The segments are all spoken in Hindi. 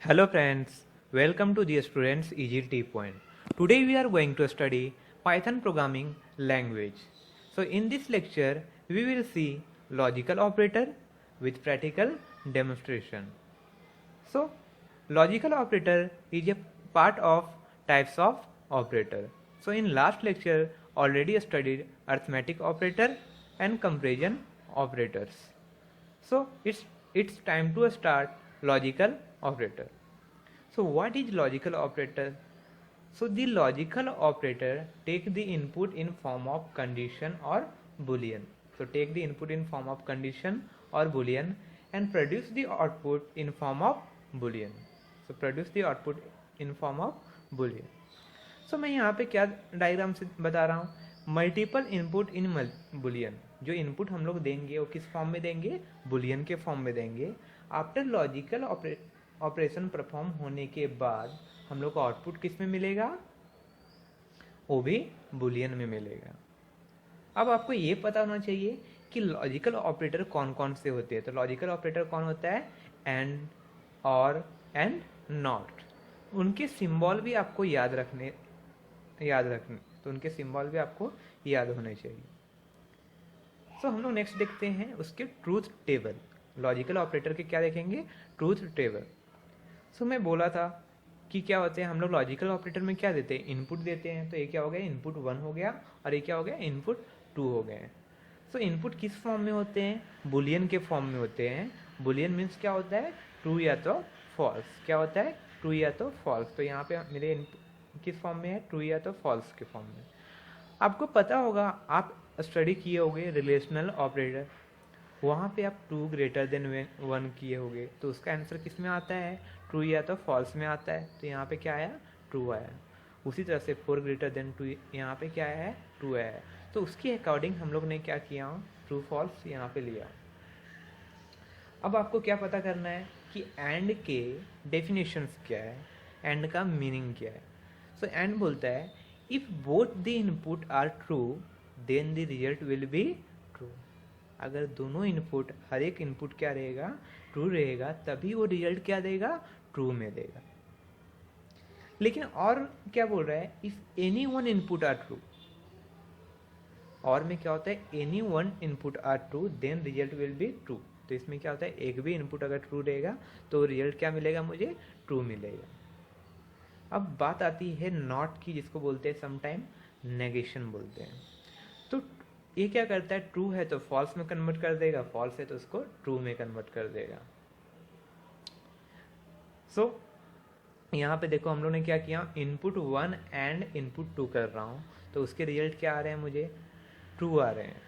Hello friends, welcome to the Students Easy Tea Point. Today we are going to study Python programming language. So in this lecture we will see logical operator with practical demonstration. So logical operator is a part of types of operator. So in last lecture already studied arithmetic operator and comparison operators. So it's time to start logical operator. So what is logical operator? So the logical operator take the input in form of condition or boolean. So take the input in form of condition or boolean and produce the output in form of boolean. So produce the output in form of boolean. सो मैं यहाँ पे क्या डायग्राम से बता रहा हूँ, मल्टीपल इनपुट इन बुलियन. जो इनपुट हम लोग देंगे वो किस फॉर्म में देंगे, बुलियन के फॉर्म में देंगे. आफ्टर लॉजिकल ऑपरेशन परफॉर्म होने के बाद हम लोग को आउटपुट किस में मिलेगा, वो भी बुलियन में मिलेगा. अब आपको ये पता होना चाहिए कि लॉजिकल ऑपरेटर कौन कौन से होते हैं. तो लॉजिकल ऑपरेटर कौन होता है, एंड, और, एंड, नॉट. उनके सिंबल भी आपको याद रखने, तो उनके सिंबल भी आपको याद होने चाहिए. सो हम लोग नेक्स्ट देखते हैं उसके ट्रूथ टेबल. लॉजिकल ऑपरेटर के क्या देखेंगे, ट्रूथ टेबल. सो मैं बोला था कि क्या होते हैं, हम लोग लॉजिकल ऑपरेटर में क्या देते हैं, इनपुट देते हैं. तो ये क्या हो गया, इनपुट 1 हो गया, और ये क्या हो गया, इनपुट 2 हो गए. सो इनपुट किस फॉर्म में होते हैं, बुलियन के फॉर्म में होते हैं. बुलियन मीन्स क्या होता है, ट्रू या तो फॉल्स. क्या होता है, ट्रू या तो फॉल्स. तो यहाँ पे मेरे किस फॉर्म में है, ट्रू या तो फॉल्स के फॉर्म में. आपको पता होगा, आप स्टडी किए होंगे रिलेशनल ऑपरेटर, वहाँ पे आप 2 ग्रेटर देन 1 किए होंगे, तो उसका आंसर किस में आता है, ट्रू या तो फॉल्स में आता है. तो यहाँ पे क्या आया, ट्रू आया. उसी तरह से 4 ग्रेटर देन 2, यहाँ पे क्या आया है, ट्रू आया है. तो उसके अकॉर्डिंग हम लोग ने क्या किया, ट्रू फॉल्स यहाँ पे लिया. अब आपको क्या पता करना है कि एंड के डेफिनेशंस क्या है, एंड का मीनिंग क्या है. सो एंड बोलता है if both the input are true then the result will be true. अगर दोनों इनपुट, हर एक इनपुट क्या रहेगा, ट्रू रहेगा, तभी वो रिजल्ट क्या देगा, ट्रू में देगा. लेकिन और क्या बोल रहा है, if any one input are true, और में क्या होता है, any one input are true then result will be true. तो इसमें क्या होता है, एक भी इनपुट अगर ट्रू रहेगा तो रिजल्ट क्या मिलेगा, मुझे ट्रू मिलेगा. अब बात आती है नॉट की, जिसको बोलते हैं समटाइम नेगेशन बोलते हैं. तो ये क्या करता है, ट्रू है तो फॉल्स में कन्वर्ट कर देगा, फॉल्स है तो उसको ट्रू में कन्वर्ट कर देगा. सो यहाँ पे देखो हम लोग ने क्या किया, इनपुट 1 एंड इनपुट 2 कर रहा हूँ, तो उसके रिजल्ट क्या आ रहे हैं, मुझे ट्रू आ रहे हैं.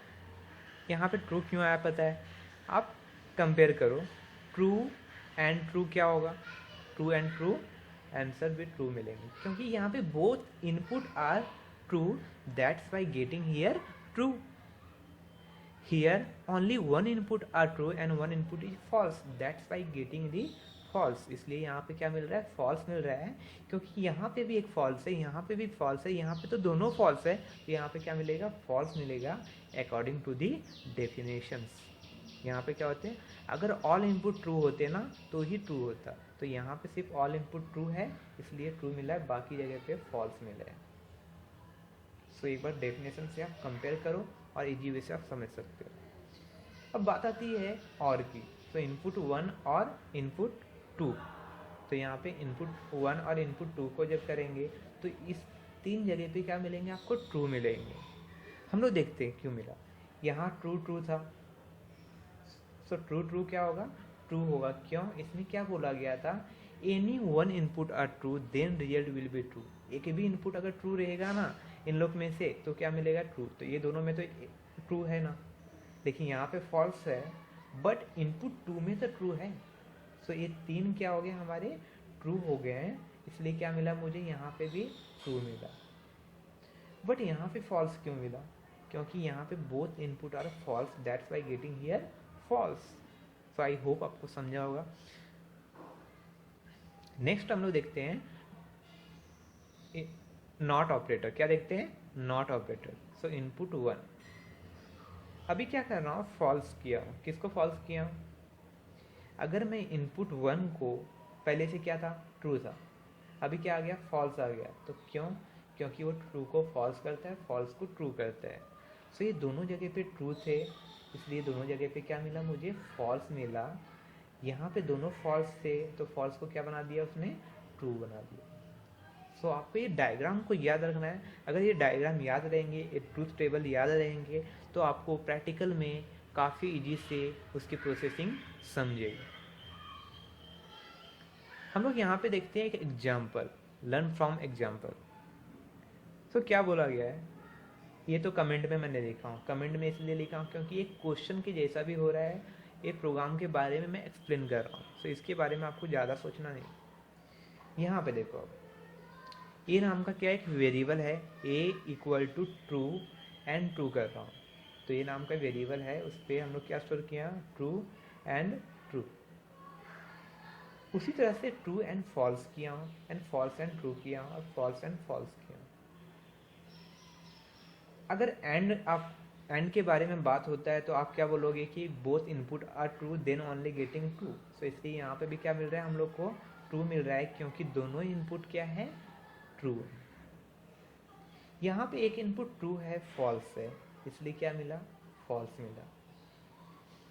यहाँ पे ट्रू क्यों आया पता है, आप कंपेयर करो, ट्रू एंड ट्रू क्या होगा, ट्रू एंड ट्रू, आंसर भी ट्रू मिलेंगे, क्योंकि यहाँ पे both input are true, that's why getting here true. Here only one input are true and one input is false, that's why getting the false. इसलिए यहाँ पे क्या मिल रहा है, फॉल्स मिल रहा है, क्योंकि यहाँ पे भी एक फॉल्स है, यहाँ पे भी फॉल्स है, यहाँ पे तो दोनों फॉल्स है. तो यहाँ पे क्या मिलेगा, फॉल्स मिलेगा अकॉर्डिंग टू दी डेफिनेशंस. यहाँ पे क्या होते हैं, अगर ऑल इनपुट ट्रू होते ना तो ही ट्रू होता. तो यहाँ पे सिर्फ ऑल इनपुट ट्रू है, इसलिए ट्रू मिला है, बाकी जगह पे फॉल्स मिला है. सो एक बार डेफिनेशन से आप कंपेयर करो और इजी वे से आप समझ सकते हो. अब बात आती है और की. तो इनपुट 1 और इनपुट 2, तो यहाँ पे इनपुट 1 और इनपुट 2 को जब करेंगे तो इस 3 जगह पे क्या मिलेंगे, आपको ट्रू मिलेंगे. हम लोग देखते हैं क्यों मिला. यहाँ ट्रू ट्रू था, सो ट्रू ट्रू क्या होगा, ट्रू होगा. क्यों, इसमें क्या बोला गया था, any one input are true then result will be true. एक भी इनपुट अगर ट्रू रहेगा ना इन लोग में से, तो क्या मिलेगा, ट्रू. तो ये दोनों में तो ट्रू है ना, लेकिन यहाँ पे फॉल्स है, बट इनपुट 2 में तो ट्रू है. सो ये 3 क्या हो गए हमारे, ट्रू हो गए हैं, इसलिए क्या मिला मुझे, यहाँ पे भी ट्रू मिला. बट यहाँ पे फॉल्स क्यों मिला, क्योंकि यहाँ पे both input are false, that's why getting here false. So I hope आपको समझा होगा. नेक्स्ट हम लोग देखते हैं नॉट ऑपरेटर. क्या देखते हैं, नॉट ऑपरेटर. सो इनपुट 1, अभी क्या कर रहा हूँ, फॉल्स किया. किसको फॉल्स किया, अगर मैं इनपुट 1 को पहले से क्या था, ट्रू था, अभी क्या आ गया, फॉल्स आ गया। तो क्यों, क्योंकि वो ट्रू को फॉल्स करता है, फॉल्स को ट्रू करता है। सो ये दोनों जगह पे ट्रू थे, इसलिए दोनों जगह पे क्या मिला मुझे, फॉल्स मिला। यहाँ पे दोनों फॉल्स थे तो फॉल्स को क्या बना दिया उसने, ट्रू बना दिया। सो आपको ये डायग्राम को याद रखना है। अगर ये डायग्राम याद रहेंगे, ये ट्रूथ टेबल याद रहेंगे, तो आपको प्रैक्टिकल में काफ़ी इजी से उसकी प्रोसेसिंग समझेगी। हम लोग यहाँ पे देखते हैं एक एग्जाम्पल, लर्न फ्रॉम एग्जाम्पल। सो क्या बोला गया है, ये तो कमेंट में मैंने लिखा हूँ, कमेंट में इसलिए लिखा हूँ क्योंकि ये क्वेश्चन के जैसा भी हो रहा है, ये प्रोग्राम के बारे में मैं एक्सप्लेन कर रहा हूँ। सो इसके बारे में आपको ज़्यादा सोचना नहीं। यहाँ पे देखो, ए नाम का क्या एक वेरिएबल है, A equal to true and true कर रहा हूँ। तो ये नाम का वेरिएबल है, उस पर हम लोग क्या स्टोर किया, ट्रू एंड ट्रू। उसी तरह से ट्रू एंड फॉल्स किया हूँ, एंड फॉल्स एंड ट्रू किया हूँ, और फॉल्स एंड फॉल्स किया हूँ। अगर एंड के बारे में बात होता है तो आप क्या बोलोगे कि both input are true then only getting true. So इसलिए यहाँ पे भी क्या मिल रहा है हम लोग को, ट्रू मिल रहा है, क्योंकि दोनों इनपुट क्या है, ट्रू। यहाँ पे एक इनपुट ट्रू है, फॉल्स है, इसलिए क्या मिला, फॉल्स मिला,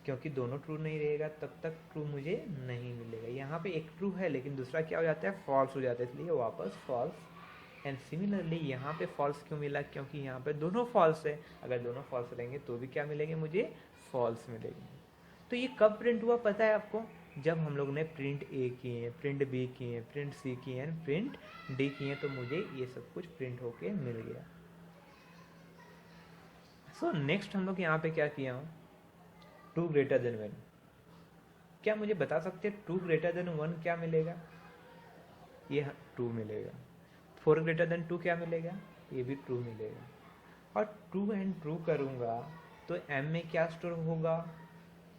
क्योंकि दोनों ट्रू नहीं रहेगा तब तक ट्रू मुझे नहीं मिलेगा। यहाँ पे एक ट्रू है लेकिन दूसरा क्या हो जाता है, फॉल्स हो जाता है, इसलिए वापस फॉल्स। एंड सिमिलरली यहाँ पे फॉल्स क्यों मिला, क्योंकि यहाँ पे दोनों फॉल्स है, अगर दोनों फॉल्स रहेंगे तो भी क्या मिलेंगे मुझे, फॉल्स मिलेंगे। तो ये कब प्रिंट हुआ पता है आपको, जब हम लोग ने प्रिंट ए किए, प्रिंट बी किए, प्रिंट सी किए, प्रिंट डी किए, तो मुझे ये सब कुछ प्रिंट होके मिल गया। सो नेक्स्ट हम लोग यहाँ पे क्या किया, टू ग्रेटर देन वन। क्या मुझे बता सकते हैं टू ग्रेटर देन वन क्या मिलेगा, ये ट्रू मिलेगा। फोर ग्रेटर देन टू क्या मिलेगा, ये भी ट्रू मिलेगा। और टू एंड ट्रू करूँगा तो एम में क्या स्टोर होगा,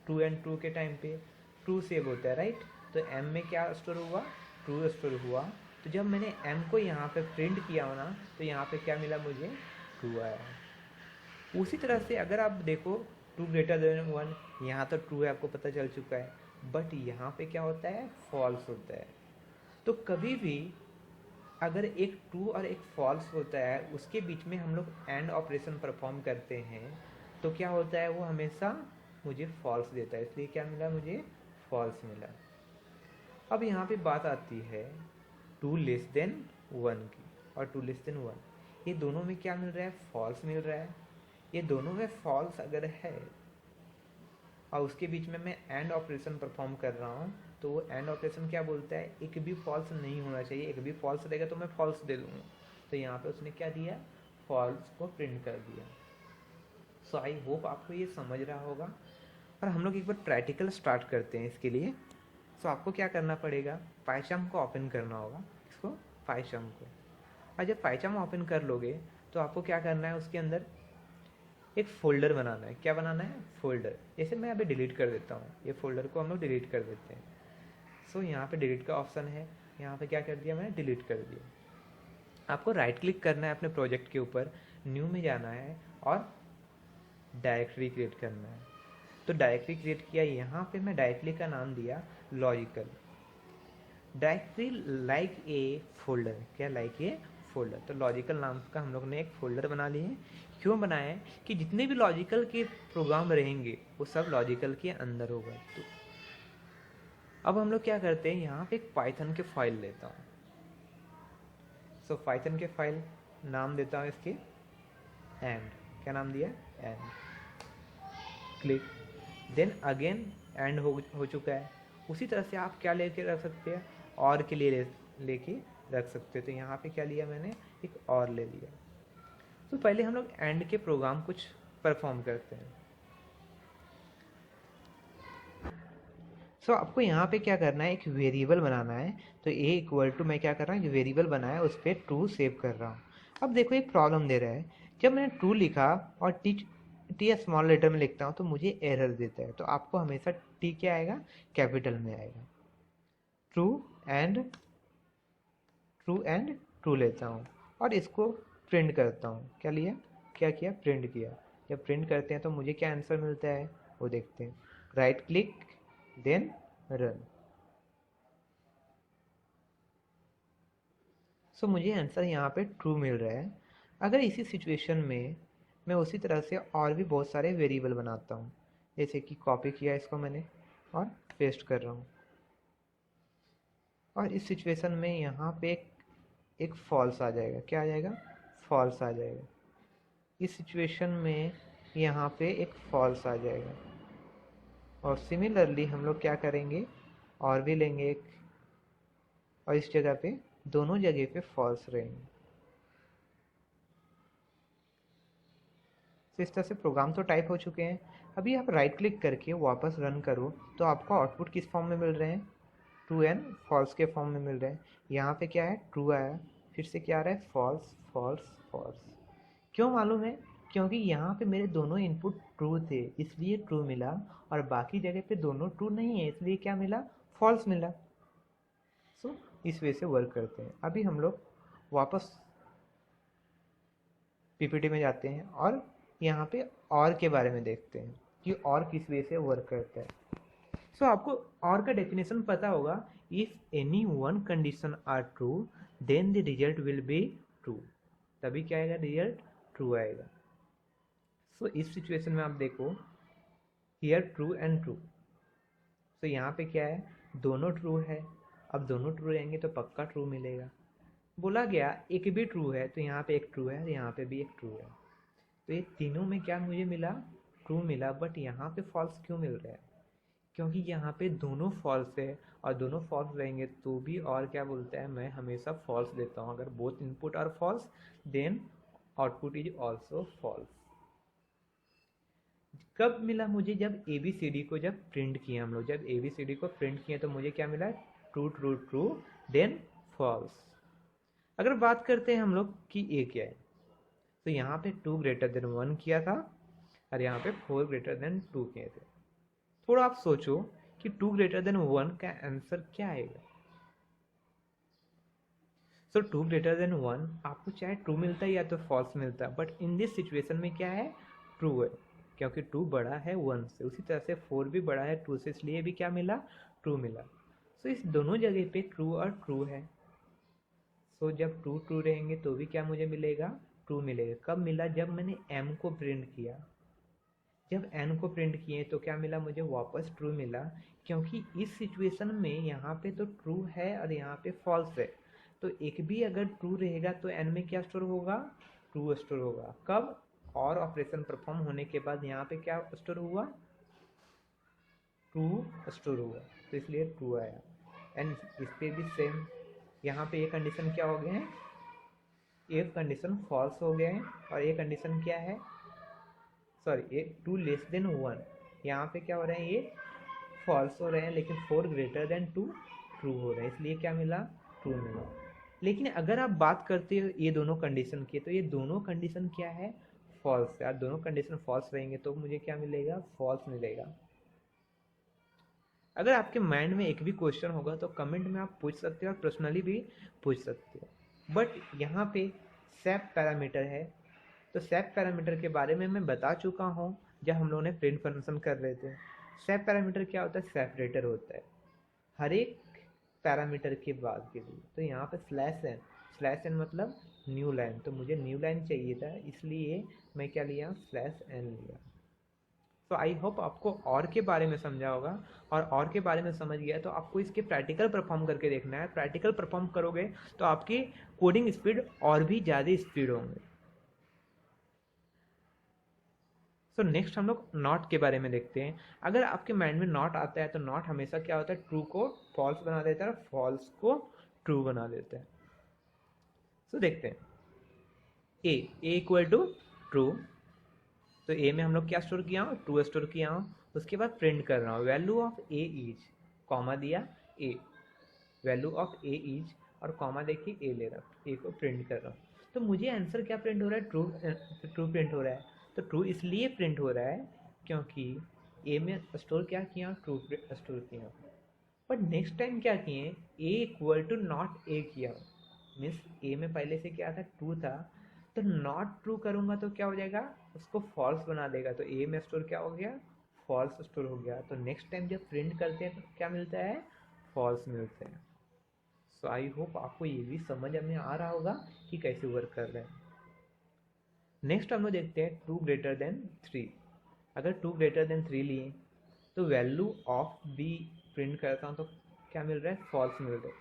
टू एंड ट्रू के टाइम पे ट्रू सेव होता है, राइट। तो एम में क्या स्टोर हुआ, ट्रू स्टोर हुआ। तो जब मैंने एम को यहाँ पे प्रिंट किया हो ना, तो यहाँ पे क्या मिला मुझे, ट्रू आया। उसी तरह से अगर आप देखो टू ग्रेटर देन वन, यहाँ तो ट्रू है आपको पता चल चुका है, बट यहाँ पे क्या होता है, फॉल्स होता है। तो कभी भी अगर एक ट्रू और एक फॉल्स होता है, उसके बीच में हम लोग एंड ऑपरेशन परफॉर्म करते हैं, तो क्या होता है, वो हमेशा मुझे फॉल्स देता है, इसलिए क्या मिला मुझे, फॉल्स मिला। अब यहाँ पे बात आती है टू लेस देन वन की, और टू लेस देन वन, ये दोनों में क्या मिल रहा है, फॉल्स मिल रहा है। ये दोनों में फॉल्स अगर है और उसके बीच में मैं एंड ऑपरेशन परफॉर्म कर रहा हूँ, तो वो एंड ऑपरेशन क्या बोलता है, एक भी फॉल्स नहीं होना चाहिए, एक भी फॉल्स रहेगा तो मैं फॉल्स दे दूँगा। तो यहाँ पे उसने क्या दिया, फॉल्स को प्रिंट कर दिया। सो आई होप आपको ये समझ रहा होगा। और हम लोग एक बार प्रैक्टिकल स्टार्ट करते हैं इसके लिए। सो आपको क्या करना पड़ेगा, पाइथन को ओपन करना होगा, इसको पाइथन को। और जब पाइथन ओपन कर लोगे तो आपको क्या करना है, उसके अंदर एक फोल्डर बनाना है। क्या बनाना है, फोल्डर। जैसे मैं अभी डिलीट कर देता हूँ, ये फोल्डर को हम लोग डिलीट कर देते हैं। सो यहाँ पे डिलीट का ऑप्शन है, यहाँ पे क्या कर दिया मैंने, डिलीट कर दिया। आपको राइट क्लिक करना है अपने प्रोजेक्ट के ऊपर, न्यू में जाना है और डायरेक्टरी क्रिएट करना है। तो डायरेक्टरी क्रिएट किया, यहाँ पे मैं डायरेक्टरी का नाम दिया logical. Directory like a folder, क्या लाइक ए फोल्डर। तो लॉजिकल नाम का हम लोग ने एक फोल्डर बना लिए हैं। क्यों बनाए हैं, कि जितने भी लॉजिकल के प्रोग्राम रहेंगे वो सब लॉजिकल के अंदर होगा। तो अब हम लोग क्या करते हैं, यहाँ पे एक पाइथन के फाइल लेता हूँ। सो पाइथन के फाइल नाम देता हूँ इसके एंड, क्या नाम दिया, AND. Click, then again AND हो चुका है। उसी तरह से आप क्या लेके रख सकते हैं, और के लिए लेके रख सकते हैं। तो यहाँ पे क्या लिया मैंने, एक और ले लिया। तो पहले हम लोग एंड के प्रोग्राम कुछ परफॉर्म करते हैं। सो आपको यहाँ पे क्या करना है, एक वेरिएबल बनाना है। तो ए इक्वल टू, मैं क्या कर रहा हूँ, वेरिएबल बनाया, उस पर ट्रू सेव कर रहा हूँ। अब देखो एक प्रॉब्लम दे रहा है, जब मैंने ट्रू लिखा और टी स्मॉल लेटर में लिखता हूँ तो मुझे एरर देता है। तो आपको हमेशा टी क्या आएगा, कैपिटल में आएगा। ट्रू एंड ट्रू लेता हूँ और इसको प्रिंट करता हूँ। क्या लिया, क्या किया, प्रिंट किया। जब प्रिंट करते हैं तो मुझे क्या आंसर मिलता है, वो देखते हैं। Right click, then run. So मुझे आंसर यहाँ पे ट्रू मिल रहा है। अगर इसी सिचुएशन में मैं उसी तरह से और भी बहुत सारे वेरिएबल बनाता हूँ, जैसे कि कॉपी किया इसको मैंने और पेस्ट कर रहा हूँ, और इस सिचुएशन में यहाँ पे एक फॉल्स आ जाएगा। क्या आ जाएगा? फॉल्स आ जाएगा। इस सिचुएशन में यहाँ पे एक फॉल्स आ जाएगा। और सिमिलरली हम लोग क्या करेंगे, और भी लेंगे एक, और इस जगह पे दोनों जगह पे फॉल्स रहेंगे। तो इस तरह से प्रोग्राम तो टाइप हो चुके हैं। अभी आप राइट क्लिक करके वापस रन करो तो आपको आउटपुट किस फॉर्म में मिल रहे हैं? ट्रू एंड फॉल्स के फॉर्म में मिल रहे हैं। यहाँ पे क्या है? ट्रू आया, फिर से क्या आ रहा है? False false false. क्यों मालूम है? क्योंकि यहाँ पे मेरे दोनों इनपुट ट्रू थे इसलिए ट्रू मिला, और बाकी जगह पे दोनों ट्रू नहीं है इसलिए क्या मिला? फॉल्स मिला। सो इस वे से वर्क करते हैं। अभी हम लोग वापस पीपीटी में जाते हैं और यहाँ पे और के बारे में देखते हैं कि और किस वे से वर्क करता है। सो आपको और का डेफिनेशन पता होगा, if any one condition are true then the result will be true. तभी क्या आएगा? रिजल्ट ट्रू आएगा। सो इस सिचुएशन में आप देखो, हियर ट्रू एंड ट्रू। सो यहाँ पे क्या है? दोनों ट्रू है। अब दोनों ट्रू रहेंगे तो पक्का ट्रू मिलेगा। बोला गया एक भी ट्रू है, तो यहाँ पे एक ट्रू है और यहाँ पे भी एक ट्रू है। तो ये तीनों में क्या मुझे मिला? ट्रू मिला। बट यहाँ पे फॉल्स क्यों मिल रहा है? क्योंकि यहाँ पे दोनों फॉल्स है, और दोनों फॉल्स रहेंगे तो भी और क्या बोलता है, मैं हमेशा फॉल्स देता हूँ। अगर both input are false then output is also false. कब मिला मुझे? जब ABCD को जब प्रिंट किया हम लोग, जब ABCD को प्रिंट किया तो मुझे क्या मिला? True true true then false. अगर बात करते हैं हम लोग कि ए क्या है, तो यहाँ पे 2 ग्रेटर देन 1 किया था और यहाँ पे 4 ग्रेटर देन 2 किए थे। थोड़ा आप सोचो कि 2 ग्रेटर देन 1 का आंसर क्या आएगा। सो 2 ग्रेटर देन 1 आपको चाहे ट्रू मिलता है या तो फॉल्स मिलता है, बट इन दिस सिचुएशन में क्या है? ट्रू है, क्योंकि 2 बड़ा है 1 से। उसी तरह से 4 भी बड़ा है 2 से, इसलिए भी क्या मिला? ट्रू मिला। सो इस दोनों जगह पे ट्रू और ट्रू है। सो जब ट्रू ट्रू रहेंगे तो भी क्या मुझे मिलेगा? ट्रू मिलेगा। कब मिला? जब मैंने m को प्रिंट किया। जब n को प्रिंट किए तो क्या मिला मुझे? वापस ट्रू मिला, क्योंकि इस सिचुएशन में यहाँ पे तो ट्रू है और यहाँ पे फॉल्स है। तो एक भी अगर ट्रू रहेगा तो n में क्या स्टोर होगा? ट्रू स्टोर होगा। कब? और ऑपरेशन परफॉर्म होने के बाद यहाँ पे क्या स्टोर हुआ? ट्रू स्टोर हुआ, तो इसलिए ट्रू आया। एंड इस पे भी सेम, यहाँ पे ये कंडीशन क्या हो गए हैं? एक कंडीशन फॉल्स हो गए हैं, और ये कंडीशन क्या है? सॉरी, ये 2 लेस देन 1, यहाँ पे क्या हो रहे हैं? ये फॉल्स हो रहे हैं, लेकिन 4 ग्रेटर देन 2 ट्रू हो रहे हैं, इसलिए क्या मिला? ट्रू मिला। लेकिन अगर आप बात करते हो ये दोनों कंडीशन की, तो ये दोनों कंडीशन क्या है? फॉल्स है। दोनों कंडीशन फॉल्स रहेंगे तो मुझे क्या मिलेगा? फॉल्स मिलेगा। अगर आपके माइंड में एक भी क्वेश्चन होगा तो कमेंट में आप पूछ सकते हो और पर्सनली भी पूछ सकते हो। बट यहाँ पे सेप पैरामीटर है, तो सेप पैरामीटर के बारे में मैं बता चुका हूँ जब हम लोगों ने प्रिंट फंक्शन कर रहे थे। सेप पैरामीटर क्या होता है? सेपरेटर होता है हर एक पैरामीटर के बाद के लिए। तो यहाँ पे स्लैश एन मतलब न्यू लाइन, तो मुझे न्यू लाइन चाहिए था, इसलिए मैं क्या लिया? स्लैश एन लिया। तो आई होप आपको और के बारे में समझा होगा, और के बारे में समझ गया तो आपको इसके प्रैक्टिकल परफॉर्म करके देखना है। प्रैक्टिकल परफॉर्म करोगे तो आपकी कोडिंग स्पीड और भी ज़्यादा स्पीड होंगे। सो नेक्स्ट हम लोग नॉट के बारे में देखते हैं। अगर आपके माइंड में नॉट आता है तो नॉट हमेशा क्या होता है? ट्रू को फॉल्स बना देता है, फॉल्स को ट्रू बना देता है। सो देखते हैं, ए इक्वल टू ट्रू, तो ए में हम लोग क्या स्टोर किया हूँ? ट्रू स्टोर किया हूँ। उसके बाद प्रिंट कर रहा हूँ value of A is, comma दिया ए, वैल्यू ऑफ ए इज, और कॉमा देखिए ए ले रहा हूँ, ए को प्रिंट कर रहा हूँ। तो मुझे आंसर क्या प्रिंट हो रहा है? ट्रू। ट्रू प्रिंट हो रहा है। तो ट्रू इसलिए प्रिंट हो रहा है क्योंकि ए में स्टोर क्या किया? ट्रू स्टोर किया। बट नेक्स्ट टाइम क्या किए? ए इक्वल टू नॉट ए किया, मीन्स ए में पहले से क्या था? ट्रू था, तो नॉट ट्रू करूँगा तो क्या हो जाएगा? उसको फॉल्स बना देगा। तो ए में स्टोर क्या हो गया? फॉल्स स्टोर हो गया। तो नेक्स्ट टाइम जब प्रिंट करते हैं तो क्या मिलता है? फॉल्स मिलता है। सो आई होप आपको ये भी समझ में आ रहा होगा कि कैसे वर्क कर रहे हैं। नेक्स्ट हम लोग देखते हैं 2 ग्रेटर देन 3। अगर 2 ग्रेटर देन 3 लिए तो वैल्यू ऑफ बी प्रिंट करता हूँ तो क्या मिल रहा है, फॉल्स मिल रहा है।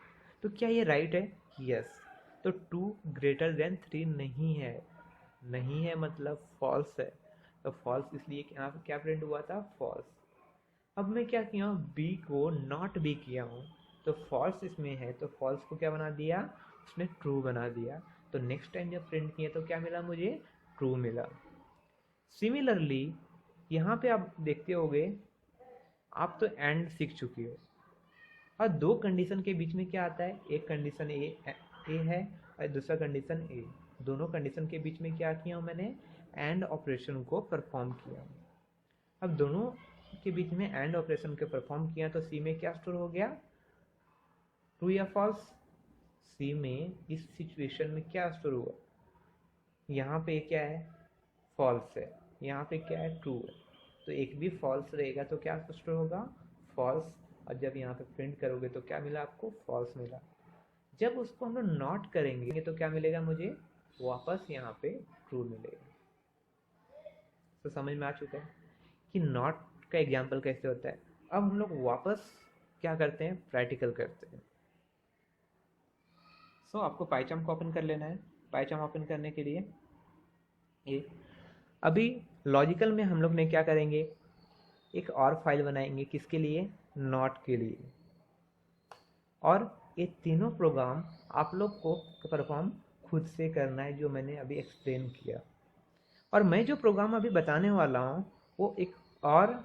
तो क्या ये राइट है? यस। तो 2 ग्रेटर देन 3 नहीं है, नहीं है मतलब फॉल्स है। तो फॉल्स इसलिए कि यहाँ पे क्या प्रिंट हुआ था, फॉल्स। अब मैं क्या किया हूँ, बी को नॉट बी किया हूँ, तो फॉल्स इसमें है तो फॉल्स को क्या बना दिया, उसने ट्रू बना दिया। तो नेक्स्ट टाइम जब प्रिंट किया तो क्या मिला मुझे, ट्रू मिला। सिमिलरली यहाँ पे आप देखते होगे, आप तो एंड सीख चुकी हो, और दो कंडीशन के बीच में क्या आता है, एक कंडीशन ए है और दूसरा कंडीशन ए। दोनों कंडीशन के बीच में क्या किया हूँ मैंने, एंड ऑपरेशन को परफॉर्म किया। अब दोनों के बीच में एंड ऑपरेशन को परफॉर्म किया तो सी में क्या स्टोर हो गया, ट्रू या फॉल्स। सी में इस सिचुएशन में क्या स्टोर हुआ, यहाँ पे क्या है, फॉल्स है, यहाँ पे क्या है, ट्रू है। तो एक भी फॉल्स रहेगा तो क्या स्टोर होगा, फॉल्स। और जब यहाँ पे प्रिंट करोगे तो क्या मिला आपको, फॉल्स मिला। जब उसको हम लोग नॉट करेंगे तो क्या मिलेगा मुझे, वापस यहाँ पे ट्रू मिलेगा। तो समझ में आ चुका है कि नॉट का एग्जाम्पल कैसे होता है। अब हम लोग वापस क्या करते हैं, प्रैक्टिकल करते हैं। सो आपको पाइचार्म को ओपन कर लेना है। पाइचार्म ओपन करने के लिए ये अभी लॉजिकल में हम लोग ने क्या करेंगे, एक और फाइल बनाएंगे, किसके लिए, नॉट के लिए। और ये तीनों प्रोग्राम आप लोग को परफॉर्म खुद से करना है, जो मैंने अभी एक्सप्लेन किया। और मैं जो प्रोग्राम अभी बताने वाला हूँ वो एक और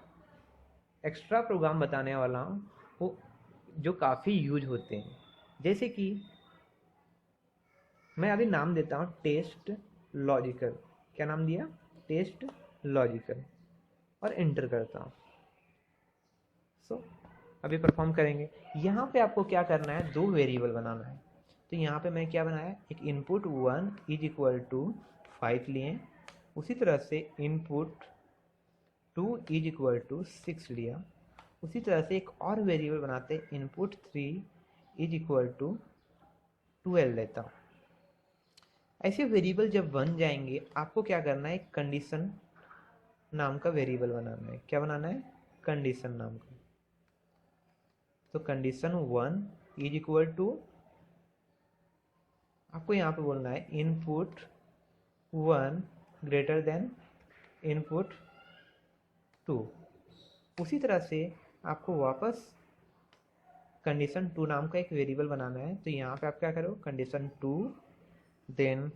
एक्स्ट्रा प्रोग्राम बताने वाला हूँ, वो जो काफ़ी यूज होते हैं। जैसे कि मैं अभी नाम देता हूँ टेस्ट लॉजिकल। क्या नाम दिया, टेस्ट लॉजिकल, और एंटर करता हूँ। सो अभी परफॉर्म करेंगे। यहाँ पे आपको क्या करना है, दो वेरिएबल बनाना है। तो यहाँ पे मैं क्या बनाया, एक इनपुट 1 इज इक्वल टू 5 लिए, उसी तरह से इनपुट 2 इज इक्वल टू 6 लिया। उसी तरह से एक और वेरिएबल बनाते हैं, इनपुट 3 इज इक्वल टू 12 लेता हूँ। ऐसे वेरिएबल जब बन जाएंगे आपको क्या करना है, कंडीशन नाम का वेरिएबल बनाना है। क्या बनाना है, कंडीशन नाम का। तो कंडीशन 1 इज इक्वल टू, आपको यहाँ पे बोलना है इनपुट 1 ग्रेटर देन इनपुट 2। उसी तरह से आपको वापस कंडीशन 2 नाम का एक वेरिएबल बनाना है। तो यहाँ पे आप क्या करो, कंडीशन 2 देन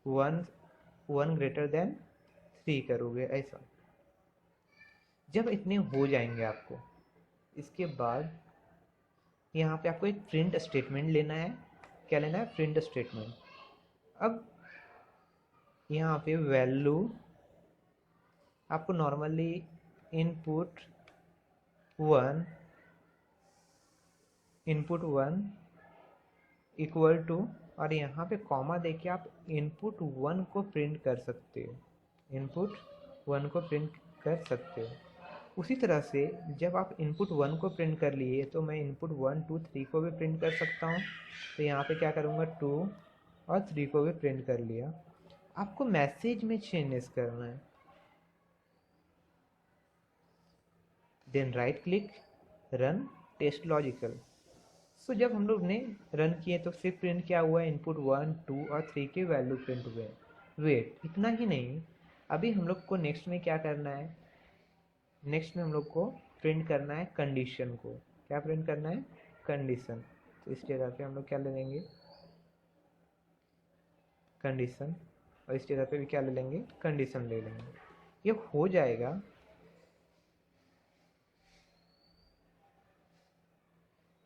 1 ग्रेटर देन 3 करोगे ऐसा। जब इतने हो जाएंगे आपको, इसके बाद यहाँ पे आपको एक प्रिंट स्टेटमेंट लेना है। क्या लेना है, प्रिंट स्टेटमेंट। अब यहाँ पे वैल्यू आपको नॉर्मली इनपुट 1 इक्वल टू, और यहाँ पे कॉमा देके आप इनपुट 1 को प्रिंट कर सकते हो, इनपुट 1 को प्रिंट कर सकते हो। उसी तरह से जब आप इनपुट 1 को प्रिंट कर लिए तो मैं इनपुट 1 2 3 को भी प्रिंट कर सकता हूँ। तो यहाँ पे क्या करूँगा, 2 और 3 को भी प्रिंट कर लिया। आपको मैसेज में चेंजेस करना है, then right click, run test logical. So जब हम लोग ने रन किए तो सिर्फ प्रिंट क्या हुआ है, इनपुट 1 2 और 3 के वैल्यू प्रिंट हुए। वेट, इतना ही नहीं, अभी हम लोग को नेक्स्ट में क्या करना है, नेक्स्ट में हम लोग को प्रिंट करना है कंडीशन को। क्या प्रिंट करना है, कंडीशन। तो इस जगह पे हम लोग क्या ले लेंगे, कंडीशन, और इस जगह पे भी क्या ले लेंगे, कंडीशन ले लेंगे। ये हो जाएगा।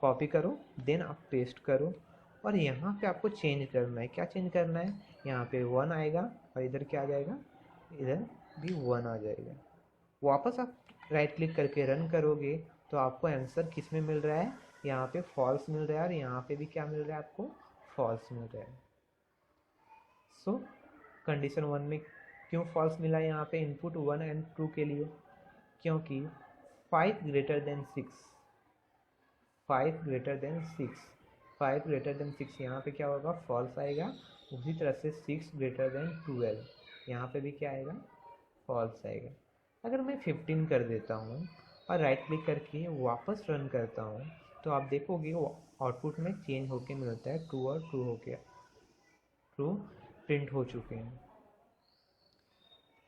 कॉपी करो, देन आप पेस्ट करो, और यहाँ पे आपको चेंज करना है। क्या चेंज करना है, यहाँ पे 1 आएगा और इधर क्या आ जाएगा, इधर भी 1 आ जाएगा। वापस आप राइट क्लिक करके रन करोगे तो आपको आंसर किस में मिल रहा है, यहाँ पे फॉल्स मिल रहा है, और यहाँ पे भी क्या मिल रहा है आपको, फॉल्स मिल रहा है। सो कंडीशन 1 में क्यों फॉल्स मिला, यहाँ पे इनपुट 1 एंड 2 के लिए, क्योंकि 5 greater than 6, 5 greater than 6, 5 greater than 6 यहाँ पे क्या होगा, फॉल्स आएगा। उसी तरह से 6 ग्रेटर देन 12 यहाँ पे भी क्या आएगा, फॉल्स आएगा। अगर मैं 15 कर देता हूँ और राइट क्लिक करके वापस रन करता हूँ तो आप देखोगे वो आउटपुट में चेंज होके मिलता है, ट्रू और ट्रू हो गया, ट्रू प्रिंट हो चुके हैं।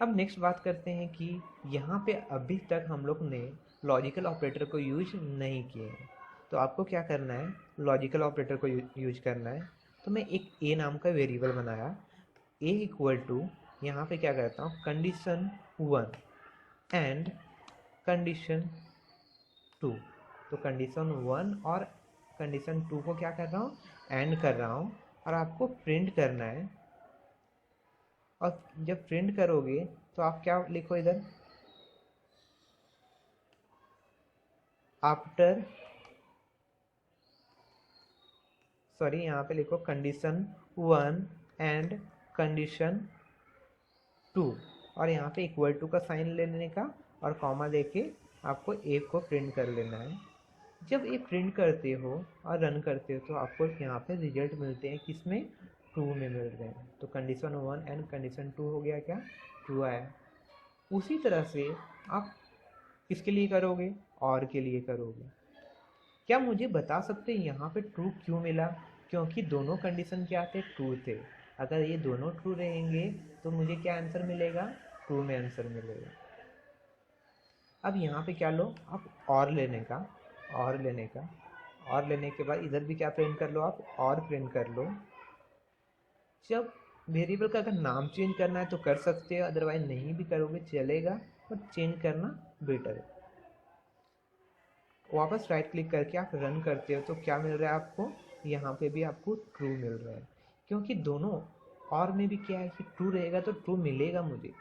अब नेक्स्ट बात करते हैं कि यहाँ पे अभी तक हम लोग ने लॉजिकल ऑपरेटर को यूज नहीं किए हैं, तो आपको क्या करना है, लॉजिकल ऑपरेटर को यूज करना है। तो मैं एक ए नाम का वेरिएबल बनाया, ए इक्वल टू यहाँ पे क्या करता हूँ, कंडीशन 1 एंड कंडीशन 2। तो कंडीशन 1 और कंडीशन 2 को क्या कर रहा हूँ, एंड कर रहा हूँ, और आपको प्रिंट करना है। और जब प्रिंट करोगे तो आप क्या लिखो इधर, आफ्टर, सॉरी यहाँ पे लिखो कंडीशन 1 एंड कंडीशन 2, और यहाँ पे इक्वल टू का साइन लेने का और कॉमा देके आपको ए को प्रिंट कर लेना है। जब ये प्रिंट करते हो और रन करते हो तो आपको यहाँ पे रिजल्ट मिलते हैं, किसमें, ट्रू में मिल रहे हैं। तो कंडीशन 1 एंड कंडीशन 2 हो गया, क्या, ट्रू आया। उसी तरह से आप किसके लिए करोगे, और के लिए करोगे। क्या मुझे बता सकते हैं यहाँ पे ट्रू क्यों मिला, क्योंकि दोनों कंडीशन क्या थे, ट्रू थे। अगर ये दोनों ट्रू रहेंगे तो मुझे क्या आंसर मिलेगा, ट्रू में आंसर मिलेगा। अब यहाँ पे क्या लो आप, और लेने का, और लेने का, और लेने के बाद इधर भी क्या प्रिंट कर लो आप, और प्रिंट कर लो। जब वेरिएबल का अगर नाम चेंज करना है तो कर सकते हो, अदरवाइज नहीं भी करोगे चलेगा, पर चेंज करना बेटर है। वापस राइट क्लिक करके आप रन करते हो तो क्या मिल रहा है आपको, यहाँ पे भी आपको ट्रू मिल रहा है, क्योंकि दोनों और में भी क्या है कि ट्रू रहेगा तो ट्रू मिलेगा मुझे।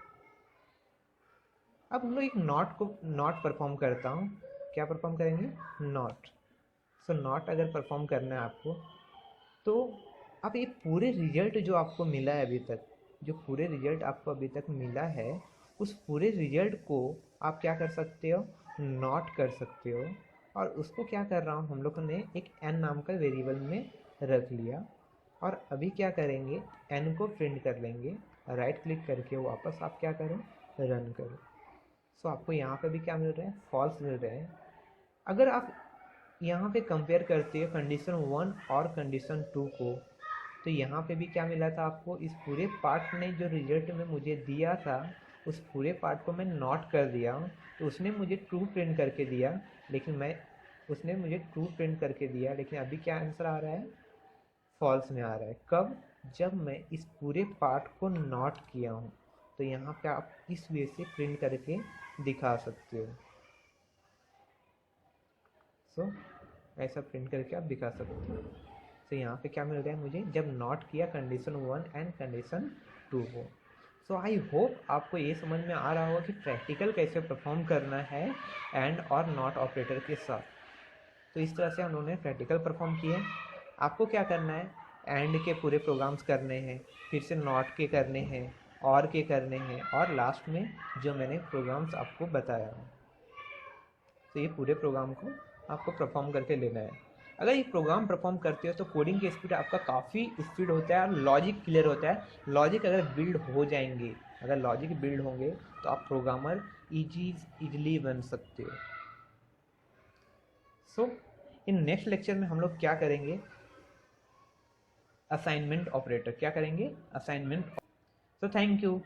अब हम लोग एक नॉट परफॉर्म करता हूँ, क्या परफॉर्म करेंगे, नॉट। सो नॉट अगर परफॉर्म करना है आपको तो अब ये पूरे रिजल्ट जो आपको मिला है अभी तक, जो पूरे रिजल्ट आपको अभी तक मिला है, उस पूरे रिजल्ट को आप क्या कर सकते हो, नॉट कर सकते हो। और उसको क्या कर रहा हूँ, हम लोग ने एक n नाम का वेरिएबल में रख लिया, और अभी क्या करेंगे, n को प्रिंट कर लेंगे, राइट क्लिक करके वापस आप क्या करो, रन करो। सो आपको यहाँ पे भी क्या मिल रहा है, फॉल्स मिल रहा है। अगर आप यहाँ पे कंपेयर करते हो कंडीशन 1 और कंडीशन 2 को, तो यहाँ पे भी क्या मिला था आपको, इस पूरे पार्ट ने जो रिजल्ट में मुझे दिया था उस पूरे पार्ट को मैं नॉट कर दिया हूँ, तो उसने मुझे ट्रू प्रिंट करके दिया, लेकिन उसने मुझे ट्रू प्रिंट करके दिया, लेकिन अभी क्या आंसर आ रहा है, फॉल्स में आ रहा है। कब, जब मैं इस पूरे पार्ट को नॉट किया हूँ। तो यहाँ पे आप इस वे से प्रिंट करके दिखा सकते हो। सो ऐसा प्रिंट करके आप दिखा सकते हो। तो यहाँ पे क्या मिल रहा है मुझे, जब नॉट किया कंडीशन 1 एंड कंडीशन 2 को। सो आई होप आपको ये समझ में आ रहा होगा कि प्रैक्टिकल कैसे परफॉर्म करना है एंड और नॉट ऑपरेटर के साथ। तो इस तरह से हम लोगों ने प्रैक्टिकल परफॉर्म किए। आपको क्या करना है, एंड के पूरे प्रोग्राम्स करने हैं, फिर से नॉट के करने हैं, और के करने हैं, और लास्ट में जो मैंने प्रोग्राम्स आपको बताया, तो ये पूरे प्रोग्राम को आपको परफॉर्म करके लेना है। अगर ये प्रोग्राम परफॉर्म करते हो तो कोडिंग की स्पीड आपका काफ़ी स्पीड होता है और लॉजिक क्लियर होता है। लॉजिक अगर बिल्ड हो जाएंगे, अगर लॉजिक बिल्ड होंगे तो आप प्रोग्रामर इजीली बन सकते हो। सो इन नेक्स्ट लेक्चर में हम लोग क्या करेंगे, असाइनमेंट ऑपरेटर, क्या करेंगे, असाइनमेंट। So thank you.